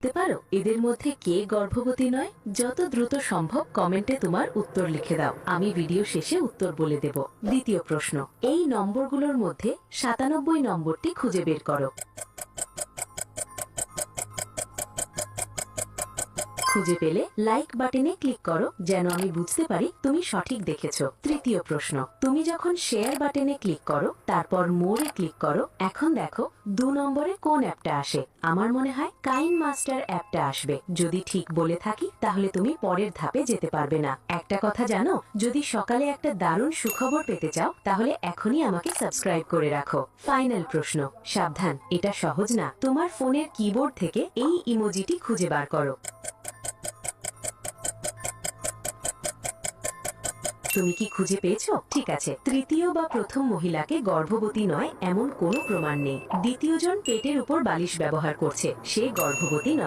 ভাবতে পারো এদের মধ্যে কে গর্ভবতী নয়? যত দ্রুত সম্ভব কমেন্টে তোমার উত্তর লিখে দাও, আমি ভিডিও শেষে উত্তর বলে দেব। দ্বিতীয় প্রশ্ন, এই নম্বরগুলোর মধ্যে 97 নম্বরটি খুঁজে বের করো। খুঁজে পেলে লাইক বাটনে ক্লিক করো, যেন আমি বুঝতে পারি তুমি সঠিক দেখেছো। তৃতীয় প্রশ্ন, তুমি যখন শেয়ার বাটনে ক্লিক করো তারপর মোরে ক্লিক করো, এখন দেখো 2 নম্বরে কোন অ্যাপটা আসে? আমার মনে হয় কাইন মাস্টার অ্যাপটা আসবে। যদি ঠিক বলে থাকি তাহলে তুমি পরের ধাপে যেতে পারবে না। একটা কথা জানো, যদি সকালে একটা দারুণ সুখবর পেতে চাও তাহলে এখনই আমাকে সাবস্ক্রাইব করে রাখো। ফাইনাল প্রশ্ন, সাবধান, এটা সহজ না। তোমার ফোনের কিবোর্ড থেকে এই ইমোজিটি খুঁজে বার করো। তুমি কি খুঁজে পেয়েছো? ঠিক আছে, তৃতীয় বা প্রথম মহিলাকে গর্ভবতী নয় এমন কোনো প্রমাণ নেই। দ্বিতীয়জন পেটের উপর বালিশ ব্যবহার করছে, সে গর্ভবতী নয়।